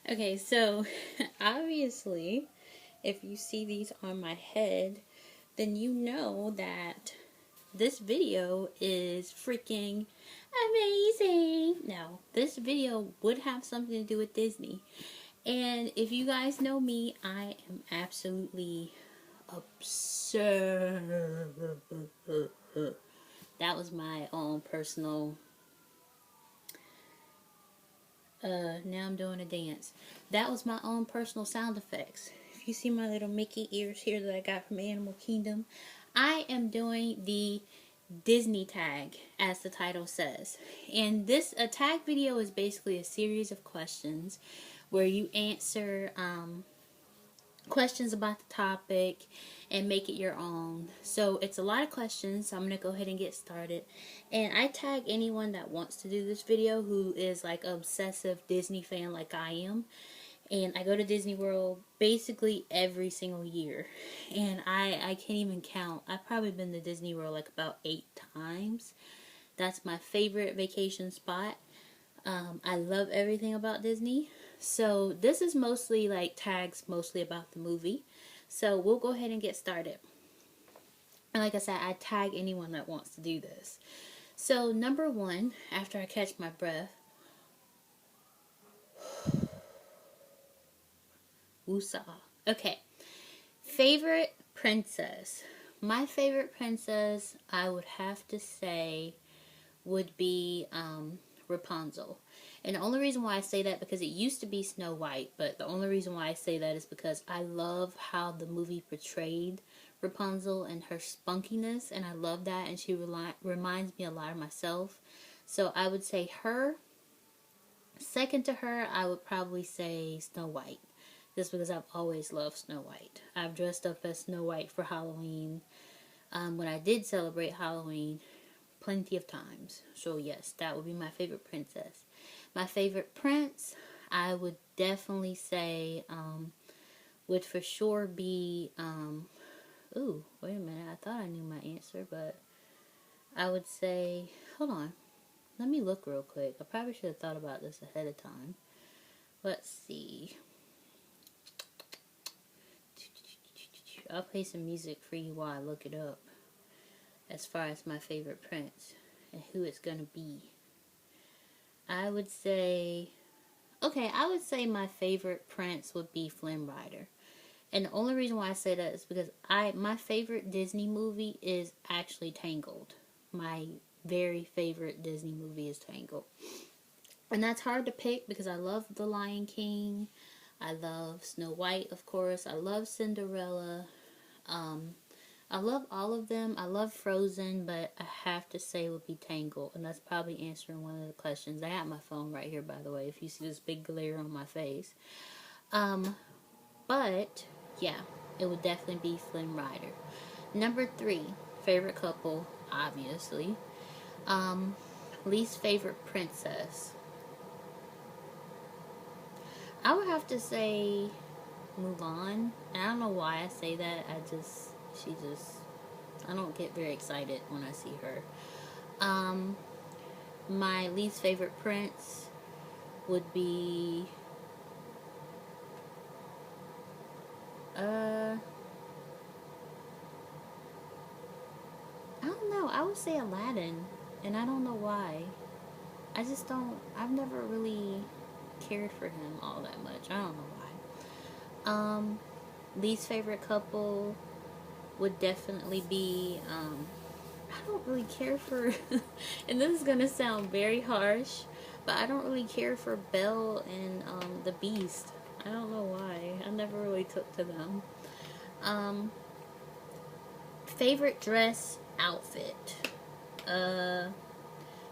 Okay, so obviously, if you see these on my head, then you know that this video is freaking amazing. Now, this video would have something to do with Disney. And if you guys know me, I am absolutely absurd. That was my own personal now I'm doing a dance. That was my own personal sound effects. If you see my little Mickey ears here that I got from Animal Kingdom, I am doing the Disney tag, as the title says. And this a tag video is basically a series of questions where you answer questions about the topic and make it your own. So it's a lot of questions, so I'm going to go ahead and get started. And I tag anyone that wants to do this video who is like an obsessive Disney fan like I am. And I go to Disney World basically every single year. And I can't even count. I've probably been to Disney World like about 8 times. That's my favorite vacation spot. I love everything about Disney. So this is mostly like tags mostly about the movie. So we'll go ahead and get started. And like I said, I tag anyone that wants to do this. So number 1, after I catch my breath. Woosah. Okay. Favorite princess. My favorite princess, I would have to say, would be Rapunzel. And the only reason why I say that, because it used to be Snow White, but the only reason why I say that is because I love how the movie portrayed Rapunzel and her spunkiness, and I love that, and she reminds me a lot of myself. So I would say her. Second to her, I would probably say Snow White, just because I've always loved Snow White. I've dressed up as Snow White for Halloween, when I did celebrate Halloween, plenty of times. So yes, that would be my favorite princess. My favorite prince, I would definitely say, would for sure be, ooh, wait a minute, I thought I knew my answer, but I would say, hold on, let me look real quick. I probably should have thought about this ahead of time. Let's see. I'll play some music for you while I look it up, as far as my favorite prince and who it's gonna be. I would say my favorite prince would be Flynn Rider. And the only reason why I say that is because my favorite Disney movie is actually Tangled. My very favorite Disney movie is Tangled. And that's hard to pick because I love The Lion King. I love Snow White, of course. I love Cinderella. I love all of them. I love Frozen, but I have to say it would be Tangled. And that's probably answering one of the questions. I have my phone right here, by the way, if you see this big glare on my face. But, yeah, it would definitely be Flynn Rider. Number 3, favorite couple, obviously. Least favorite princess. I would have to say Mulan. And I don't know why I say that. I don't get very excited when I see her. My least favorite prince would be I don't know. I would say Aladdin, and I don't know why. I've never really cared for him all that much. I don't know why. Least favorite couple would definitely be, I don't really care for, and this is going to sound very harsh, but I don't really care for Belle and the Beast. I don't know why. I never really took to them. Favorite dress outfit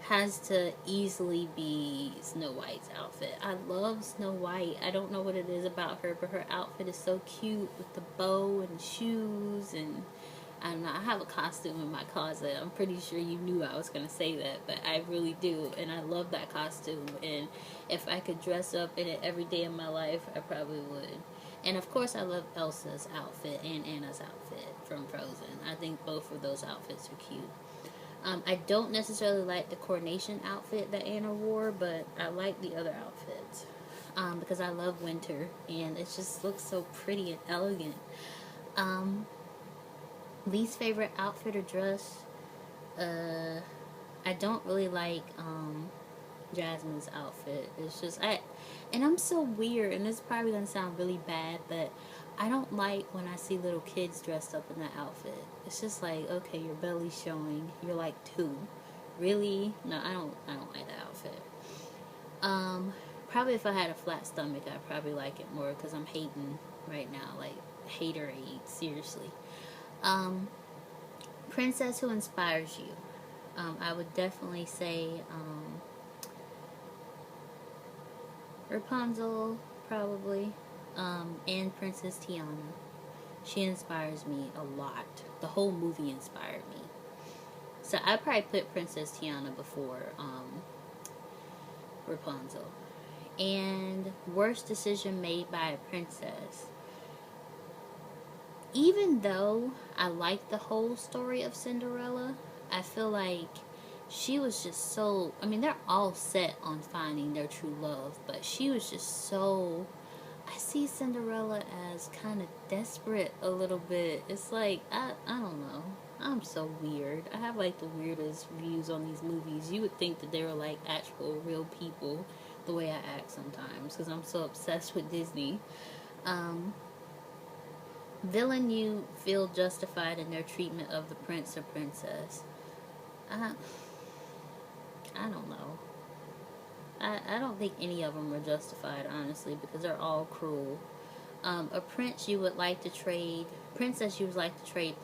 has to easily be Snow White's outfit. I love Snow White. I don't know what it is about her, but her outfit is so cute with the bow and the shoes, and I don't know. I have a costume in my closet. I'm pretty sure you knew I was going to say that, but I really do, and I love that costume, and if I could dress up in it every day of my life, I probably would. And of course I love Elsa's outfit and Anna's outfit from Frozen. I think both of those outfits are cute. I don't necessarily like the coronation outfit that Anna wore, but I like the other outfits. because I love winter and it just looks so pretty and elegant. Um, Least favorite outfit or dress? Uh, I don't really like Jasmine's outfit. It's just and I'm so weird, and this is probably gonna sound really bad, but I don't like when I see little kids dressed up in that outfit. It's just like, okay, your belly's showing. You're like 2. Really? No, I don't. I don't like that outfit. Um, Probably if I had a flat stomach, I'd probably like it more because I'm hating right now, like haterade. Seriously. Um, Princess who inspires you. I would definitely say Rapunzel, probably, and Princess Tiana. She inspires me a lot. The whole movie inspired me. So I probably put Princess Tiana before Rapunzel. And worst decision made by a princess. Even though I like the whole story of Cinderella, I feel like she was just so. I mean, they're all set on finding their true love, but she was just so. I see Cinderella as kind of desperate a little bit. It's like, I don't know. I'm so weird. I have like the weirdest views on these movies. You would think that they were like actual real people the way I act sometimes because I'm so obsessed with Disney. Um, Villain you feel justified in their treatment of the prince or princess. I, I don't know. I don't think any of them are justified, honestly, because they're all cruel. A princess you would like to trade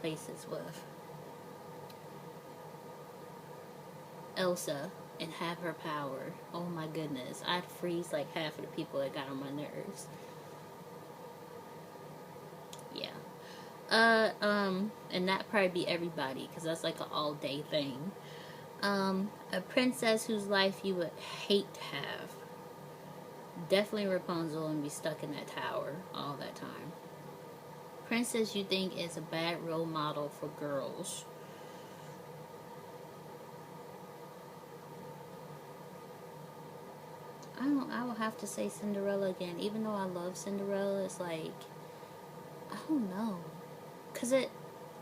places with. Elsa, and have her power. Oh my goodness. I'd freeze like half of the people that got on my nerves. Yeah. And that probably be everybody, because that's like an all day thing. A princess whose life you would hate to have. Definitely Rapunzel and be stuck in that tower all that time. Princess you think is a bad role model for girls. I will have to say Cinderella again. Even though I love Cinderella, it's like, I don't know. Because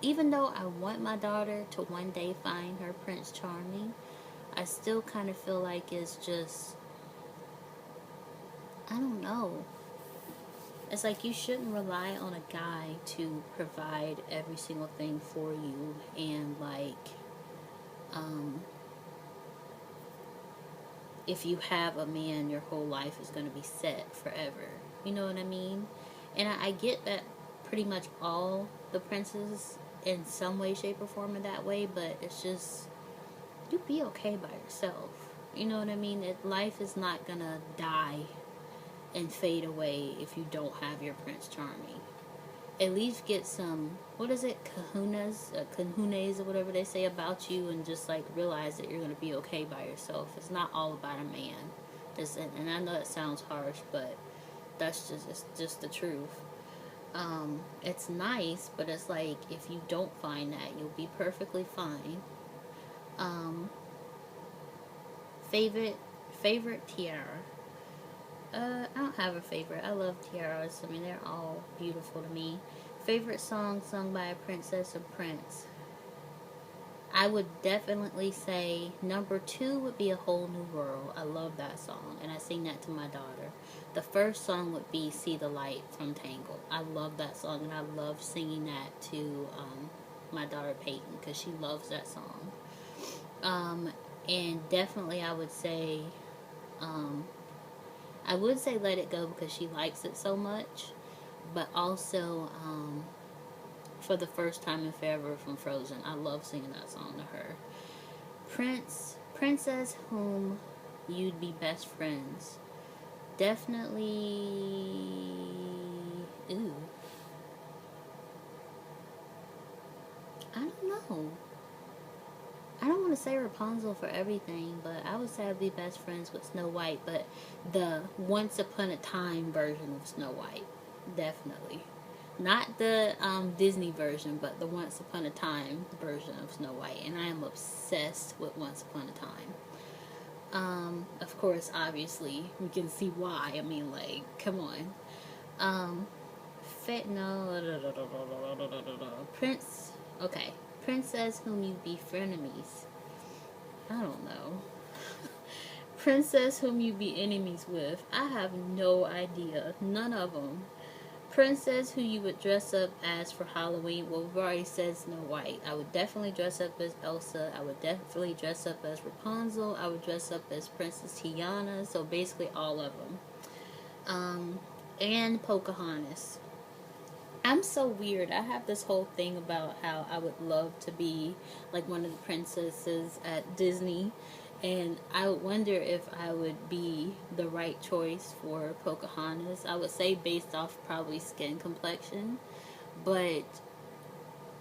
even though I want my daughter to one day find her Prince Charming, I still kind of feel like it's just, I don't know. It's like you shouldn't rely on a guy to provide every single thing for you and like, um, if you have a man, your whole life is going to be set forever. You know what I mean? And I get that pretty much all the princes in some way, shape, or form are that way, but it's just, you be okay by yourself. You know what I mean? Life is not going to die and fade away if you don't have your Prince Charming. At least get some, what is it, kahunas or whatever they say about you, and just like realize that you're going to be okay by yourself. It's not all about a man. And I know it sounds harsh, but it's just the truth. It's nice, but it's like if you don't find that, you'll be perfectly fine. Um, favorite tiara. I don't have a favorite. I love tiaras. I mean, they're all beautiful to me. Favorite song sung by a princess or prince? I would definitely say number 2 would be A Whole New World. I love that song, and I sing that to my daughter. The first song would be See the Light from Tangled. I love that song, and I love singing that to my daughter Peyton because she loves that song. And definitely I would say Let It Go because she likes it so much, but also For the First Time in Forever from Frozen. I love singing that song to her. Princess whom you'd be best friends. Definitely. Ooh. I don't know. I don't want to say Rapunzel for everything, but I would say I'd be best friends with Snow White, but the Once Upon a Time version of Snow White. Definitely. Not the Disney version, but the Once Upon a Time version of Snow White. And I am obsessed with Once Upon a Time. Of course, obviously, we can see why. I mean, like, come on. Um, Prince. Okay, princess whom you be frenemies. I don't know. Princess whom you be enemies with. I have no idea. None of them. Princess who you would dress up as for Halloween. Well, we've already said Snow White. I would definitely dress up as Elsa. I would definitely dress up as Rapunzel. I would dress up as Princess Tiana. So basically all of them. And Pocahontas. I'm so weird. I have this whole thing about how I would love to be like one of the princesses at Disney. And I would wonder if I would be the right choice for Pocahontas. I would say based off probably skin complexion. But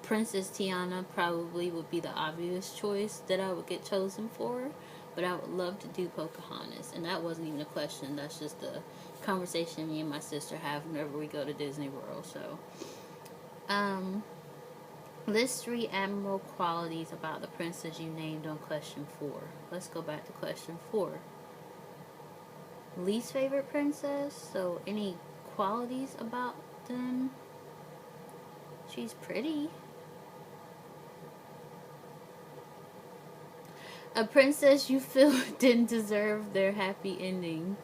Princess Tiana probably would be the obvious choice that I would get chosen for. But I would love to do Pocahontas. And that wasn't even a question. That's just a conversation me and my sister have whenever we go to Disney World. So, list 3 admirable qualities about the princess you named on question 4. Let's go back to question 4. Least favorite princess? So, any qualities about them? She's pretty. A princess you feel didn't deserve their happy ending.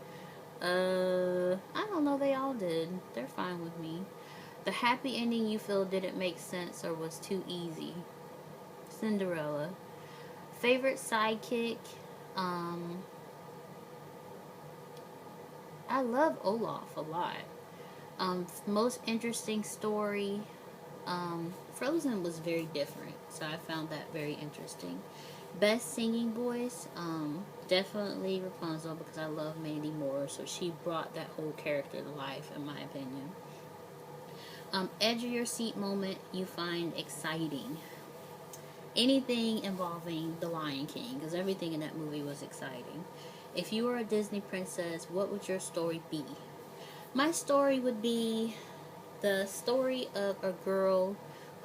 I don't know, they all did. They're fine with me. The happy ending you feel didn't make sense or was too easy. Cinderella. Favorite sidekick? I love Olaf a lot. Most interesting story. Frozen was very different, so I found that very interesting. Best singing voice, definitely Rapunzel because I love Mandy Moore, so she brought that whole character to life, in my opinion. Edge of your seat moment you find exciting. Anything involving the Lion King, because everything in that movie was exciting. If you were a Disney princess, what would your story be? My story would be the story of a girl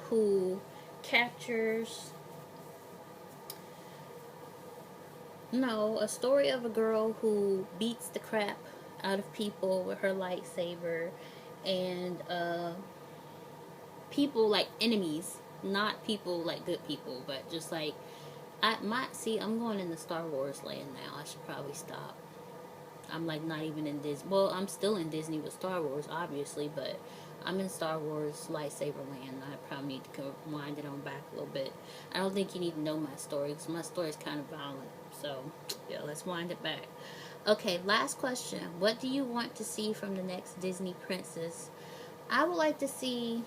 who captures... No, a story of a girl who beats the crap out of people with her lightsaber, and people like enemies, not people like good people, but just like I'm going in the Star Wars land now. I should probably stop. I'm like not even in Disney. Well, I'm still in Disney with Star Wars, obviously, but I'm in Star Wars lightsaber land. I probably need to wind it on back a little bit. I don't think you need to know my story because my story is kind of violent. So, yeah, let's wind it back. Okay, last question. What do you want to see from the next Disney princess? I would like to see,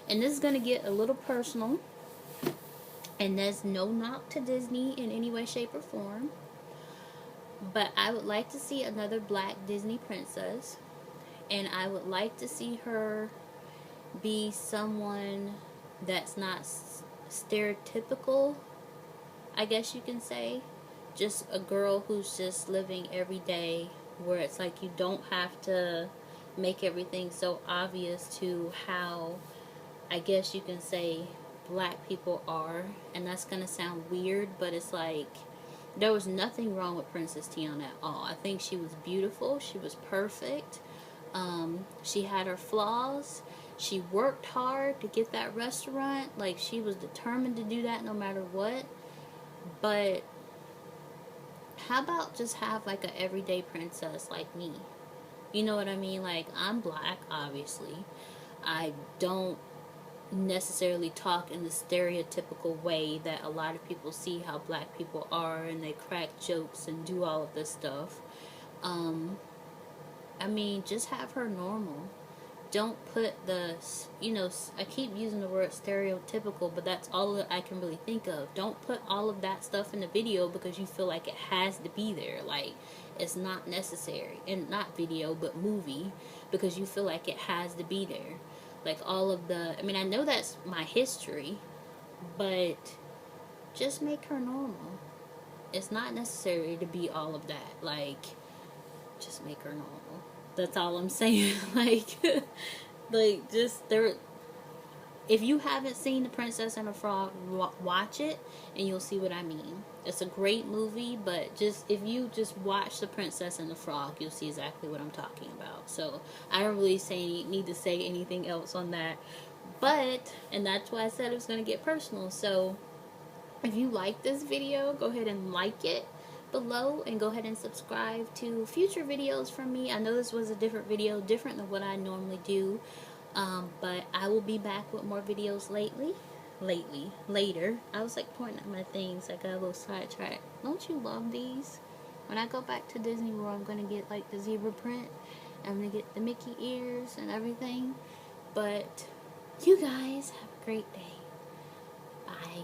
and this is going to get a little personal, and there's no knock to Disney in any way, shape, or form, but I would like to see another black Disney princess, and I would like to see her be someone that's not stereotypical, I guess you can say. Just a girl who's just living every day, where it's like you don't have to make everything so obvious to how, I guess you can say, black people are. And that's gonna sound weird, but it's like there was nothing wrong with Princess Tiana at all. I think she was beautiful. She was perfect. She had her flaws. She worked hard to get that restaurant. Like, she was determined to do that no matter what. But how about just have like an everyday princess like me? You know what I mean? Like, I'm black, obviously. I don't necessarily talk in the stereotypical way that a lot of people see how black people are, and they crack jokes and do all of this stuff. I mean, just have her normal. Don't put the, I keep using the word stereotypical, but that's all that I can really think of. Don't put all of that stuff in the video because you feel like it has to be there. Like, it's not necessary. And not video, but movie, because you feel like it has to be there. Like, all of the, I mean, I know that's my history, but just make her normal. It's not necessary to be all of that. Like, just make her normal. That's all I'm saying. Like, just there. if you haven't seen The Princess and the Frog, watch it and you'll see what I mean. It's a great movie, but just if you just watch The Princess and the Frog, you'll see exactly what I'm talking about. So I don't really need to say anything else on that. But, and that's why I said it was going to get personal. So if you like this video, go ahead and like it below and go ahead and subscribe to future videos from me. I know this was a different video, different than what I normally do, but I will be back with more videos later. I was like pointing at my things, I got a little sidetracked. Don't you love these? When I go back to Disney World, I'm gonna get like the zebra print, I'm gonna get the Mickey ears and everything. But you guys have a great day. Bye.